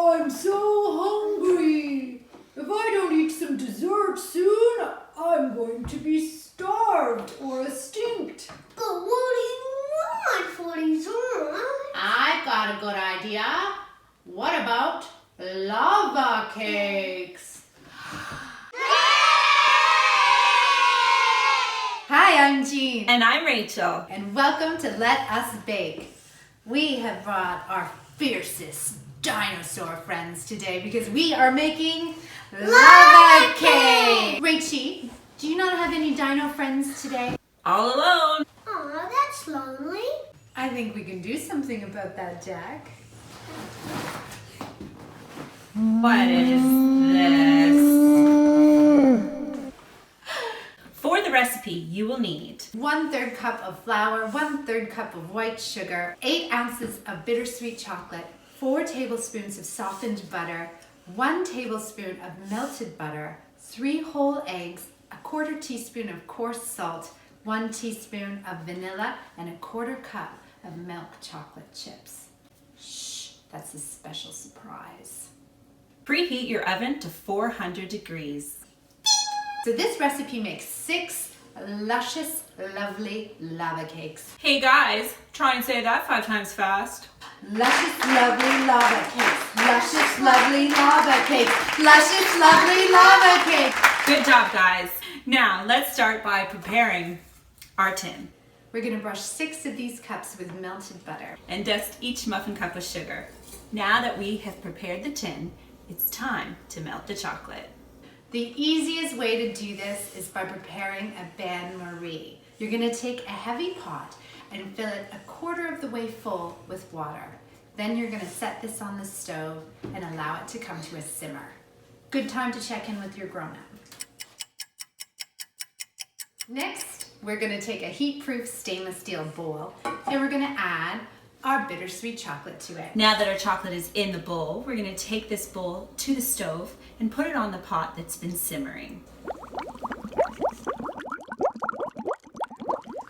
I'm so hungry. If I don't eat some dessert soon, I'm going to be starved or extinct. But what do you want for dessert? I've got a good idea. What about lava cakes? Hi, I'm Jean. And I'm Rachel. And welcome to Let Us Bake. We have brought our fiercest dinosaur friends today because we are making lava cake. Rachie, do you not have any dino friends today? All alone. Aw, that's lonely. I think we can do something about that, Jack. What is this? For the recipe, you will need 1/3 cup of flour, 1/3 cup of white sugar, 8 ounces of bittersweet chocolate, 4 tablespoons of softened butter, 1 tablespoon of melted butter, 3 whole eggs, 1/4 teaspoon of coarse salt, 1 teaspoon of vanilla, and 1/4 cup of milk chocolate chips. Shh, that's a special surprise. Preheat your oven to 400 degrees. So this recipe makes 6 luscious, lovely lava cakes. Hey guys, try and say that 5 times fast. Luscious, lovely lava cakes. Luscious, lovely lava cakes. Luscious, lovely lava cakes. Good job, guys. Now let's start by preparing our tin We're gonna brush 6 of these cups with melted butter. and dust each muffin cup with sugar. Now that we have prepared the tin, it's time to melt the chocolate. The easiest way to do this is by preparing a bain-marie. You're gonna take a heavy pot and fill it 1/4 of the way full with water. Then you're gonna set this on the stove and allow it to come to a simmer. Good time to check in with your grown-up. Next, we're gonna take a heat-proof stainless steel bowl and we're gonna add our bittersweet chocolate to it. Now that our chocolate is in the bowl, we're going to take this bowl to the stove and put it on the pot that's been simmering.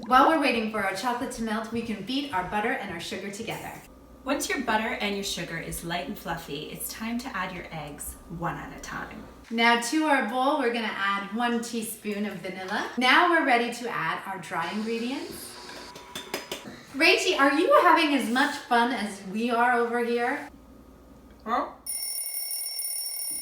While we're waiting for our chocolate to melt, we can beat our butter and our sugar together. Once your butter and your sugar is light and fluffy, it's time to add your eggs one at a time. Now to our bowl, we're gonna add 1 teaspoon of vanilla. Now we're ready to add our dry ingredients. Rachie, are you having as much fun as we are over here? Huh?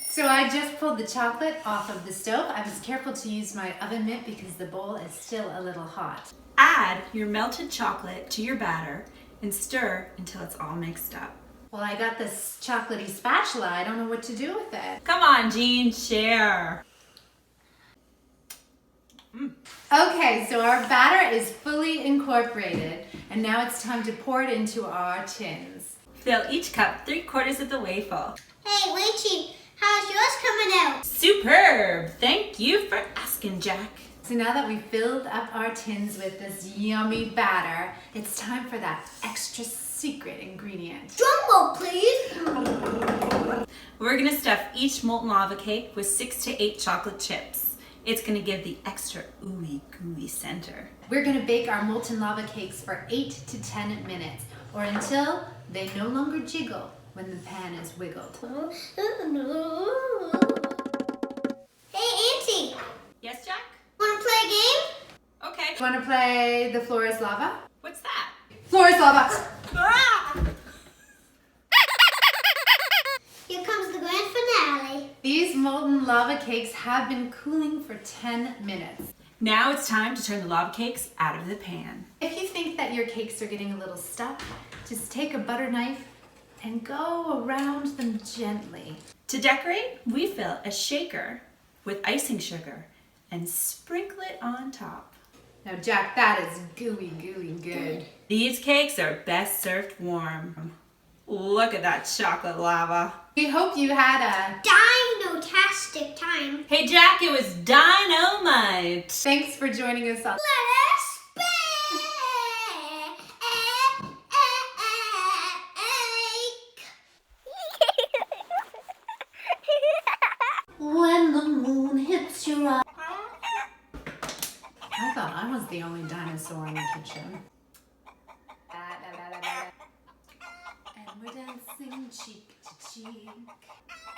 So I just pulled the chocolate off of the stove. I was careful to use my oven mitt because the bowl is still a little hot. Add your melted chocolate to your batter and stir until it's all mixed up. Well, I got this chocolatey spatula. I don't know what to do with it. Come on, Jean, share. Okay, so our batter is fully incorporated, and now it's time to pour it into our tins. Fill each cup 3/4 of the way full. Hey, Rachie, how's yours coming out? Superb! Thank you for asking, Jack. So now that we've filled up our tins with this yummy batter, it's time for that extra secret ingredient. Drum roll, please. We're gonna stuff each molten lava cake with 6 to 8 chocolate chips. It's gonna give the extra ooey gooey center. We're gonna bake our molten lava cakes for 8 to 10 minutes, or until they no longer jiggle when the pan is wiggled. Hey, Auntie, Yes, Jack? wanna play a game? Okay. Wanna play the floor is lava? What's that? Floor is lava! Ah! Here comes the grand finale. These molten lava cakes have been cooling for 10 minutes. Now it's time to turn the lava cakes out of the pan. If you think that your cakes are getting a little stuck, just take a butter knife and go around them gently. To decorate, we fill a shaker with icing sugar and sprinkle it on top. Now, Jack, that is gooey good. These cakes are best served warm. Look at that chocolate lava. We hope you had a... Dino-tastic time. Hey Jack, it was dynamite. Thanks for joining us on... Let us bake. When the moon hits your eye. I thought I was the only dinosaur in the kitchen. And we're dancing cheek to cheek. cheek.